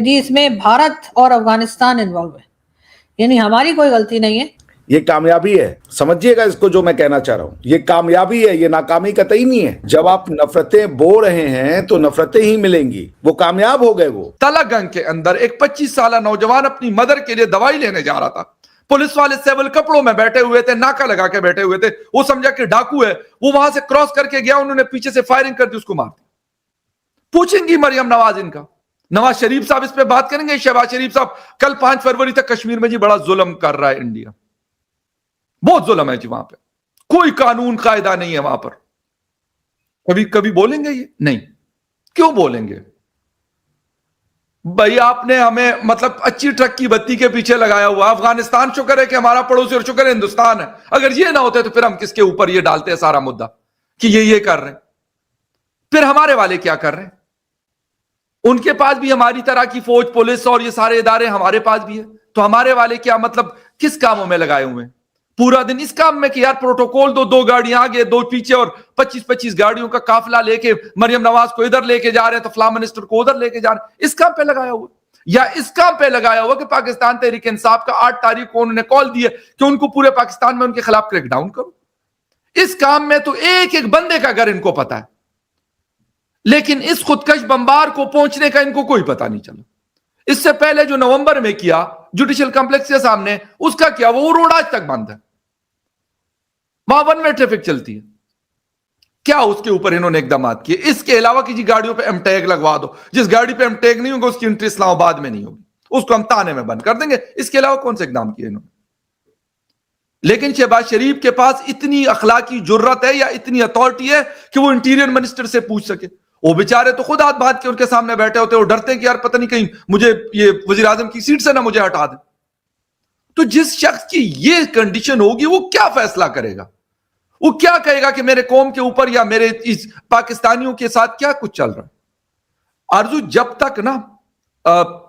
जी इसमें भारत और अफगानिस्तान इन्वॉल्व है, यानी हमारी कोई गलती नहीं है। ये कामयाबी है, समझिएगा इसको जो मैं कहना चाह रहा हूं। ये कामयाबी है, ये नाकामी कतई नहीं है। जब आप नफरतें बो रहे हैं तो नफरतें ही मिलेंगी। वो कामयाब हो गए। वो तलागंग के अंदर एक 25 साल नौजवान अपनी मदर के लिए दवाई लेने जा रहा था। पुलिस वाले सिविल कपड़ों में बैठे हुए थे, नाका लगा के बैठे हुए थे। वो समझा कि डाकू है, वो वहां से क्रॉस करके गया, उन्होंने पीछे से फायरिंग कर दी, उसको मार दिया। पूछेंगी मरियम नवाज इनका, नवाज शरीफ साहब इस पे बात करेंगे। शहबाज शरीफ साहब कल 5 फरवरी तक कश्मीर में जी बड़ा जुल्म कर रहा है इंडिया, बहुत जुल्म है जी वहां पे, कोई कानून कायदा नहीं है वहां पर। कभी कभी बोलेंगे ये? नहीं। क्यों बोलेंगे भाई? आपने हमें मतलब अच्छी ट्रक की बत्ती के पीछे लगाया हुआ। अफगानिस्तान शुक्र है कि हमारा पड़ोसी, और शुक्र है हिंदुस्तान है। अगर ये ना होते तो फिर हम किसके ऊपर ये डालते हैं सारा मुद्दा कि ये कर रहे हैं। फिर हमारे वाले क्या कर रहे हैं? उनके पास भी हमारी तरह की फौज, पुलिस और ये सारे इदारे हमारे पास भी है। तो हमारे वाले क्या मतलब किस कामों में लगाए हुए हैं? पूरा दिन इस काम में कि यार प्रोटोकॉल दो गाड़ियां आगे, 2 पीछे, और 25-25 गाड़ियों का काफिला लेके मरियम नवाज को इधर लेके जा रहे हैं तो फला मिनिस्टर को उधर लेके जा रहे हैं। इस काम पे लगाया हुआ, या इस काम पे लगाया हुआ कि पाकिस्तान तहरीक इंसाफ का 8 तारीख को उन्होंने कॉल दिया कि उनको पूरे पाकिस्तान में उनके खिलाफ क्रैकडाउन करो। इस काम में तो एक एक बंदे का घर इनको पता है, लेकिन इस खुदकश बम्बार को पहुंचने का इनको कोई पता नहीं चला। इससे पहले जो नवंबर में किया जुडिशियल कॉम्प्लेक्स के सामने, उसका क्या? वो रोड आज तक बंद है, वहां 1 वे ट्रैफिक चलती है। क्या उसके ऊपर इन्होंने इकदाम किए? इसके अलावा कि जी गाड़ियों पे एम टैग लगवा दो, जिस गाड़ी पे एम टैग नहीं होगा उसकी एंट्री इस्लामाबाद में नहीं होगी, उसको हम ताने में बंद कर देंगे। इसके अलावा कौन से इकदाम किए इन्होंने? लेकिन शहबाज शरीफ के पास इतनी अखलाकी जुर्रत है या इतनी अथॉरिटी है कि वो इंटीरियर मिनिस्टर से पूछ सके। वो बेचारे तो खुद हाथ बांध के उनके सामने बैठे होते, वो डरते हैं कि यार पता नहीं कहीं मुझे ये वजीर आजम की सीट से ना मुझे हटा दे। तो जिस शख्स की ये कंडीशन होगी वो क्या फैसला करेगा? वो क्या कहेगा कि मेरे कौम के ऊपर या मेरे इस पाकिस्तानियों के साथ क्या कुछ चल रहा है? आरजू, जब तक ना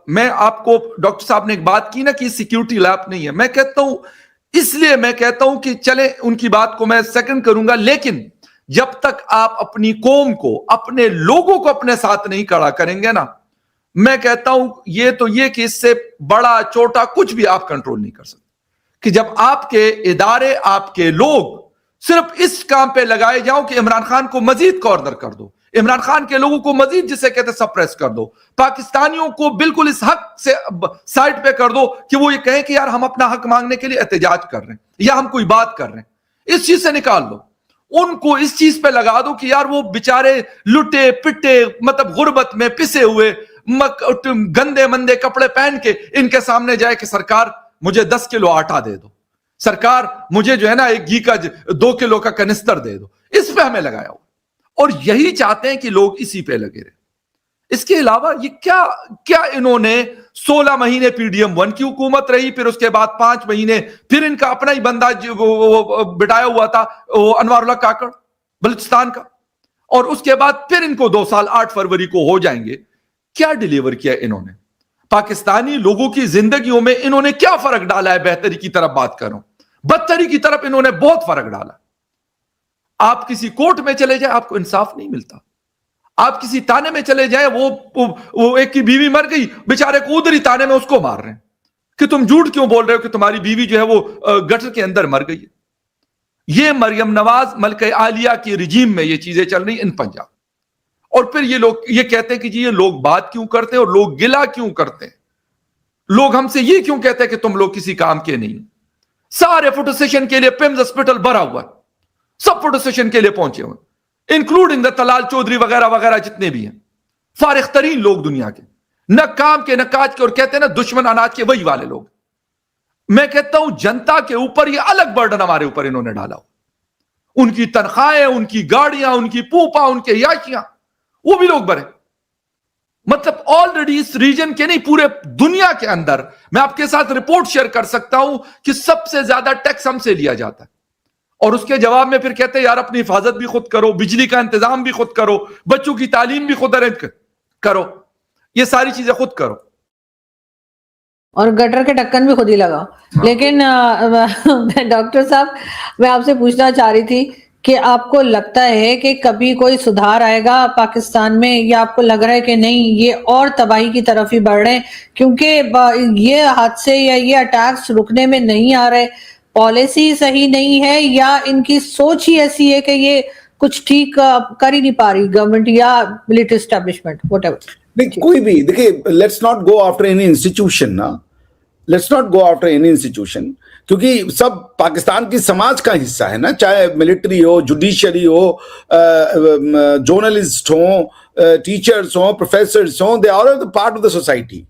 मैं आपको, डॉक्टर साहब ने एक बात की ना कि सिक्योरिटी लैब नहीं है, मैं कहता हूं, इसलिए मैं कहता हूं कि चले उनकी बात को मैं सेकंड करूंगा, लेकिन जब तक आप अपनी कौम को, अपने लोगों को अपने साथ नहीं खड़ा करेंगे ना, मैं कहता हूं ये कि इससे बड़ा छोटा कुछ भी आप कंट्रोल नहीं कर सकते। कि जब आपके इदारे, आपके लोग सिर्फ इस काम पे लगाए जाओ कि इमरान खान को मजीद कॉर्नर कर दो, इमरान खान के लोगों को मजीद जिसे कहते सप्रेस कर दो, पाकिस्तानियों को बिल्कुल इस हक से साइड पे कर दो कि वो ये कहें कि यार हम अपना हक मांगने के लिए एहतजाज कर रहे हैं या हम कोई बात कर रहे हैं, इस चीज से निकाल लो। उनको इस चीज पे लगा दो कि यार वो बेचारे लुटे पिटे, मतलब गुर्बत में पिसे हुए, गंदे मंदे कपड़े पहन के इनके सामने जाए कि सरकार मुझे 10 किलो आटा दे दो, सरकार मुझे जो है ना 1 घी का 2 किलो का कनिस्तर दे दो। इस पे हमें लगाया हुआ, और यही चाहते हैं कि लोग इसी पे लगे रहे। इसके अलावा ये क्या इन्होंने 16 महीने पीडीएम 1 की हुकूमत रही, फिर उसके बाद 5 महीने फिर इनका अपना ही बंदा बिठाया हुआ था अनवारुल्लाह काकड़ बलूचिस्तान का, और उसके बाद फिर इनको 2 साल 8 फरवरी को हो जाएंगे। क्या डिलीवर किया इन्होंने? पाकिस्तानी लोगों की जिंदगियों में इन्होंने क्या फर्क डाला है? बेहतरी की तरफ बात करूं, बदतरी की तरफ इन्होंने बहुत फर्क डाला। आप किसी कोर्ट में चले जाए आपको इंसाफ नहीं मिलता, आप किसी ताने में चले जाए, वो एक की बीवी मर गई, बेचारे को उधर ही ताने में उसको मार रहे हैं कि तुम झूठ क्यों बोल रहे हो कि तुम्हारी बीवी जो है वो गटर के अंदर मर गई है। ये मरियम नवाज, मलका आलिया की रिजीम में ये चीजें चल रही इन पंजाब। और फिर ये लोग ये कहते हैं कि जी ये लोग बात क्यों करते हैं और लोग गिला क्यों करते हैं, लोग हमसे ये क्यों कहते हैं कि तुम लोग किसी काम के नहीं। सारे फोटो सेशन के लिए पिम्स हॉस्पिटल भरा हुआ है, सब फोटो सेशन के लिए पहुंचे हुए, इंक्लूडिंग द तलाल चौधरी वगैरह वगैरह जितने भी हैं, फारिग तरीन लोग दुनिया के, न काम के न काज के, और कहते हैं ना दुश्मन अनाज के, वही वाले लोग। मैं कहता हूं जनता के ऊपर ये अलग बर्डन हमारे ऊपर इन्होंने डाला, उनकी तनख्वाहें, उनकी गाड़ियां, उनकी पूपा, उनके याशियां, वो भी लोग भरे। मतलब ऑलरेडी इस रीजन के नहीं, पूरे दुनिया के अंदर मैं आपके साथ रिपोर्ट शेयर कर सकता हूं कि सबसे ज्यादा टैक्स हमसे लिया जाता है, और उसके जवाब में फिर कहते हैं यार अपनी हिफाजत भी खुद करो, बिजली का इंतजाम भी खुद करो, बच्चों की तालीम भी खुद अरेंज करो, ये सारी चीजें खुद करो, और गटर के ढक्कन भी खुद ही लगाओ। लेकिन डॉक्टर साहब, मैं आपसे पूछना चाह रही थी कि आपको लगता है कि कभी कोई सुधार आएगा पाकिस्तान में, या आपको लग रहा है कि नहीं ये और तबाही की तरफ ही बढ़ रहे हैं, क्योंकि ये हादसे या ये अटैक्स रुकने में नहीं आ रहे, पॉलिसी सही नहीं है या इनकी सोच ही ऐसी है कि ये कुछ ठीक कर ही नहीं पा रही गवर्नमेंट या मिलिट्री एस्टेब्लिशमेंट, व्हाटएवर। नहीं, कोई भी देखिए, let's not go after any institution ना, let's not go after any institution, क्योंकि सब पाकिस्तान की समाज का हिस्सा है ना, चाहे मिलिट्री हो, जुडिशरी हो, जर्नलिस्ट हो, टीचर्स हो, प्रोफेसर्स हो, they are the part of the society.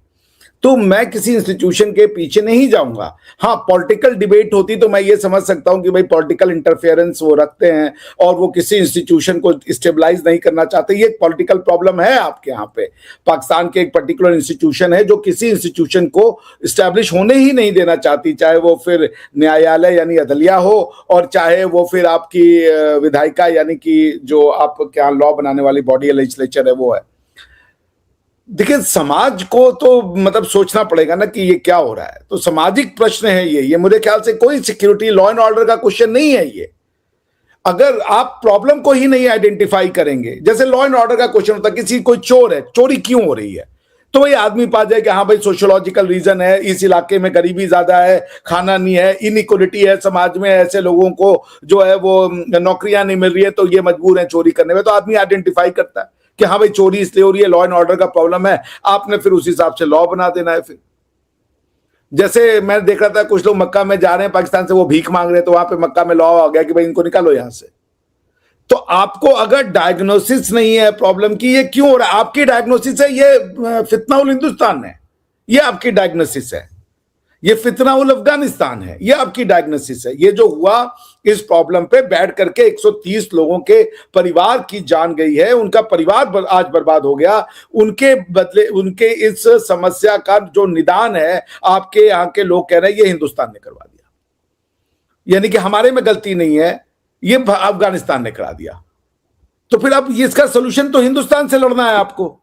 तो मैं किसी इंस्टीट्यूशन के पीछे नहीं जाऊंगा। हाँ, पॉलिटिकल डिबेट होती तो मैं ये समझ सकता हूं कि भाई पॉलिटिकल इंटरफेरेंस वो रखते हैं और वो किसी इंस्टीट्यूशन को स्टेबलाइज नहीं करना चाहते। ये एक पॉलिटिकल प्रॉब्लम है आपके यहाँ पे। पाकिस्तान के एक पर्टिकुलर इंस्टीट्यूशन है जो किसी इंस्टीट्यूशन को स्टैब्लिश होने ही नहीं देना चाहती, चाहे वो फिर न्यायालय यानी अदलिया हो, और चाहे वो फिर आपकी विधायिका यानी कि जो आपके यहाँ लॉ बनाने वाली बॉडी है, लेजिस्लेचर है, वो है। देखिए, समाज को तो मतलब सोचना पड़ेगा ना कि ये क्या हो रहा है। तो सामाजिक प्रश्न है ये मेरे ख्याल से कोई सिक्योरिटी लॉ एंड ऑर्डर का क्वेश्चन नहीं है ये। अगर आप प्रॉब्लम को ही नहीं आइडेंटिफाई करेंगे, जैसे लॉ एंड ऑर्डर का क्वेश्चन होता है, किसी कोई चोर है, चोरी क्यों हो रही है, तो वही आदमी पा जाए कि हाँ भाई सोशियोलॉजिकल रीजन है, इस इलाके में गरीबी ज्यादा है, खाना नहीं है, इनइक्वालिटी है समाज में, ऐसे लोगों को जो है वो नौकरियां नहीं मिल रही है तो ये मजबूर है चोरी करने में, तो आदमी आइडेंटिफाई करता है कि हाँ भाई चोरी इसलिए हो रही है, लॉ एंड ऑर्डर का प्रॉब्लम है, आपने फिर उस हिसाब से लॉ बना देना है। फिर जैसे मैं देख रहा था कुछ लोग मक्का में जा रहे हैं पाकिस्तान से, वो भीख मांग रहे हैं, तो वहां पे मक्का में लॉ आ गया कि भाई इनको निकालो यहां से। तो आपको अगर डायग्नोसिस नहीं है प्रॉब्लम की ये क्यों हो रहा है, आपकी डायग्नोसिस है ये फितना उल हिंदुस्तान है, ये आपकी डायग्नोसिस है, ये फितना उल अफगानिस्तान है, ये आपकी डायग्नोसिस है। ये जो हुआ इस प्रॉब्लम पे बैठ करके 130 लोगों के परिवार की जान गई है, उनका परिवार आज बर्बाद हो गया, उनके बदले उनके इस समस्या का जो निदान है आपके यहाँ के लोग कह रहे हैं ये हिंदुस्तान ने करवा दिया, यानी कि हमारे में गलती नहीं है, ये अफगानिस्तान ने करा दिया। तो फिर अब इसका सोल्यूशन तो हिंदुस्तान से लड़ना है आपको।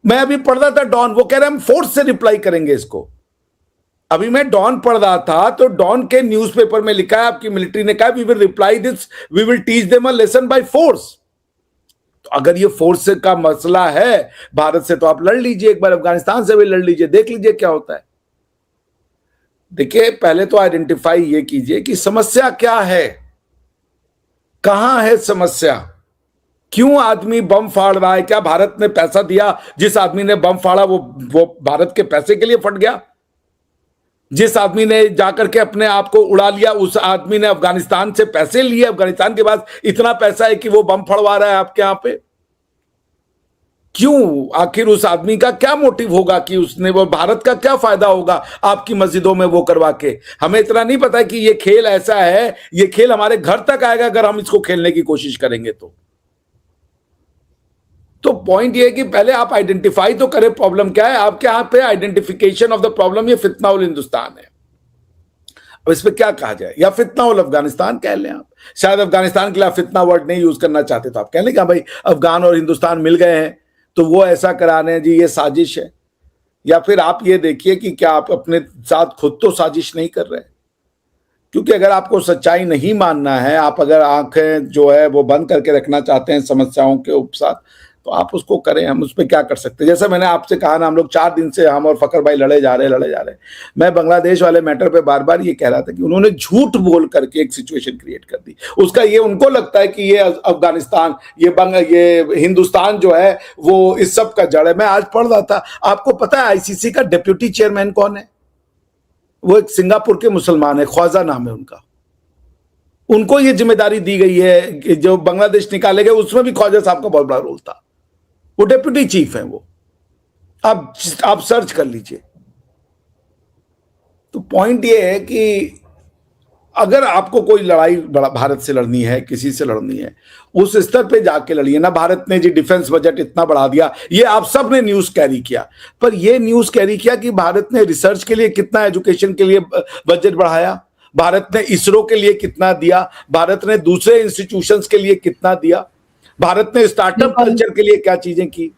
मैं अभी पढ़ रहा था डॉन, वो कह रहे हैं हम फोर्स से रिप्लाई करेंगे इसको। अभी मैं डॉन पढ़ रहा था तो डॉन के न्यूज़पेपर में लिखा है आपकी मिलिट्री ने कहा we will reply this, we will teach them a lesson by force. तो अगर ये फोर्स का मसला है भारत से तो आप लड़ लीजिए, एक बार अफगानिस्तान से भी लड़ लीजिए, देख लीजिए क्या होता है। देखिए, पहले तो आइडेंटिफाई ये कीजिए कि समस्या क्या है, कहां है समस्या, क्यों आदमी बम फाड़ रहा है, क्या भारत ने पैसा दिया, जिस आदमी ने बम फाड़ा वो भारत के पैसे के लिए फट गया, जिस आदमी ने जाकर के अपने आप को उड़ा लिया उस आदमी ने अफगानिस्तान से पैसे लिए, अफगानिस्तान के पास इतना पैसा है कि वो बम फड़वा रहा है आपके यहां पे, क्यों, आखिर उस आदमी का क्या मोटिव होगा कि उसने वो भारत का क्या फायदा होगा आपकी मस्जिदों में वो करवा के। हमें इतना नहीं पता कि ये खेल ऐसा है, ये खेल हमारे घर तक आएगा अगर हम इसको खेलने की कोशिश करेंगे तो पॉइंट ये है कि पहले आप आइडेंटिफाई तो करें प्रॉब्लम क्या है। आपके यहां पे आइडेंटिफिकेशन ऑफ द प्रॉब्लम ये फितना उल हिंदुस्तान है। अब इस पे क्या कहा जाए, या फितना उल अफगानिस्तान कह लें आप, शायद अफगानिस्तान के लिए आप फितना वर्ड नहीं यूज करना चाहते तो आप कह लें कि भाई अफगान और हिंदुस्तान मिल गए हैं तो वो ऐसा करा रहे हैं जी, ये साजिश है। या फिर आप ये देखिए कि क्या आप अपने साथ खुद तो साजिश नहीं कर रहे, क्योंकि अगर आपको सच्चाई नहीं मानना है, आप अगर आंखें जो है वो बंद करके रखना चाहते हैं समस्याओं के उपसाथ, तो आप उसको करें, हम उस पर क्या कर सकते हैं। जैसे मैंने आपसे कहा ना, हम लोग 4 दिन से हम और फकर भाई लड़े जा रहे। मैं बांग्लादेश वाले मैटर पे बार बार ये कह रहा था कि उन्होंने झूठ बोल करके एक सिचुएशन क्रिएट कर दी। उसका ये उनको लगता है कि ये अफगानिस्तान, ये हिंदुस्तान जो है वो इस सब का जड़ है। मैं आज पढ़ रहा था, आपको पता है आईसीसी का डिप्यूटी चेयरमैन कौन है? वो एक सिंगापुर के मुसलमान है, ख्वाजा नाम है उनका। उनको ये जिम्मेदारी दी गई है कि जो बांग्लादेश निकाले गए उसमें भी ख्वाजा साहब का बहुत बड़ा रोल था। वो डेप्यूटी चीफ है वो, आप सर्च कर लीजिए। तो पॉइंट ये है कि अगर आपको कोई लड़ाई भारत से लड़नी है, किसी से लड़नी है, उस स्तर पे जाके लड़िए ना। भारत ने जी डिफेंस बजट इतना बढ़ा दिया, ये आप सब ने न्यूज कैरी किया, पर ये न्यूज कैरी किया कि भारत ने रिसर्च के लिए कितना, एजुकेशन के लिए बजट बढ़ाया, भारत ने इसरो के लिए कितना दिया, भारत ने दूसरे इंस्टीट्यूशंस के लिए कितना दिया, भारत ने स्टार्टअप कल्चर के लिए क्या चीजें की,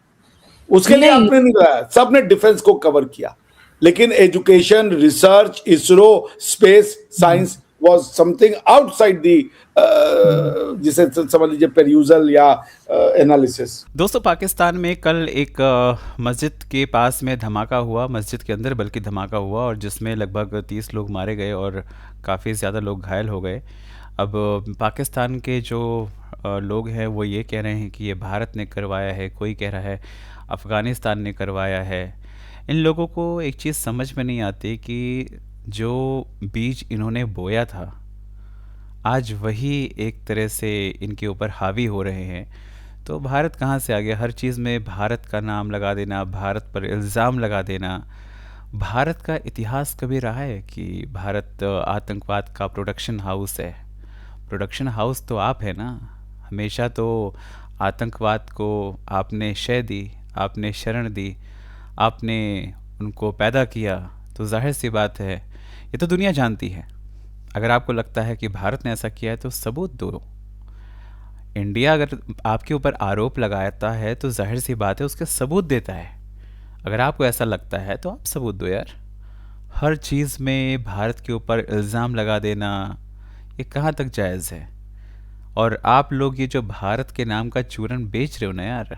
उसके लिए आपने नहीं बताया। सबने डिफेंस को कवर किया, लेकिन education, research, ISRO, space science was something outside the जिसे समझ लीजिए पेरियूजल या एनालिसिस। दोस्तों, पाकिस्तान में कल एक मस्जिद के पास में धमाका हुआ, मस्जिद के अंदर बल्कि धमाका हुआ, और जिसमें लगभग 30 लोग मारे गए और काफ़ी ज़्यादा लोग घायल हो गए। अब पाकिस्तान के जो लोग हैं वो ये कह रहे हैं कि ये भारत ने करवाया है, कोई कह रहा है अफ़गानिस्तान ने करवाया है। इन लोगों को एक चीज़ समझ में नहीं आती कि जो बीज इन्होंने बोया था आज वही एक तरह से इनके ऊपर हावी हो रहे हैं। तो भारत कहाँ से आ गया? हर चीज़ में भारत का नाम लगा देना, भारत पर इल्ज़ाम लगा देना। भारत का इतिहास कभी रहा है कि भारत आतंकवाद का प्रोडक्शन हाउस है? प्रोडक्शन हाउस तो आप है ना। हमेशा तो आतंकवाद को आपने शय दी, आपने शरण दी, आपने उनको पैदा किया। तो जाहिर सी बात है, ये तो दुनिया जानती है। अगर आपको लगता है कि भारत ने ऐसा किया है तो सबूत दो। इंडिया अगर आपके ऊपर आरोप लगाता है तो जाहिर सी बात है उसके सबूत देता है। अगर आपको ऐसा लगता है तो आप सबूत दो यार। हर चीज़ में भारत के ऊपर इल्ज़ाम लगा देना, ये कहाँ तक जायज़ है? और आप लोग ये जो भारत के नाम का चूरन बेच रहे हो ना यार,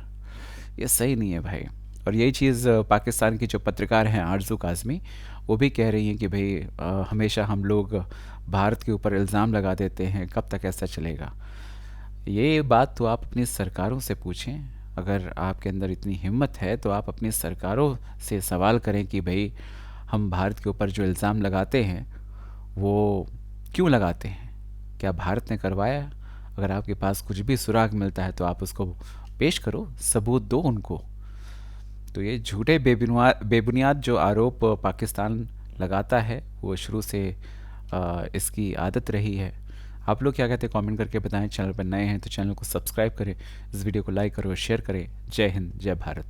ये सही नहीं है भाई। और यही चीज़ पाकिस्तान की जो पत्रकार हैं आरज़ू काज़मी, वो भी कह रही हैं कि भाई हमेशा हम लोग भारत के ऊपर इल्ज़ाम लगा देते हैं, कब तक ऐसा चलेगा? ये बात तो आप अपनी सरकारों से पूछें। अगर आपके अंदर इतनी हिम्मत है तो आप अपनी सरकारों से सवाल करें कि भाई हम भारत के ऊपर जो इल्ज़ाम लगाते हैं वो क्यों लगाते हैं? क्या भारत ने करवाया? अगर आपके पास कुछ भी सुराग मिलता है तो आप उसको पेश करो, सबूत दो उनको। तो ये झूठे बेबुनियाद जो आरोप पाकिस्तान लगाता है वो शुरू से इसकी आदत रही है। आप लोग क्या कहते हैं कमेंट करके बताएं। चैनल पर नए हैं तो चैनल को सब्सक्राइब करें, इस वीडियो को लाइक करो, शेयर करें। जय हिंद, जय भारत।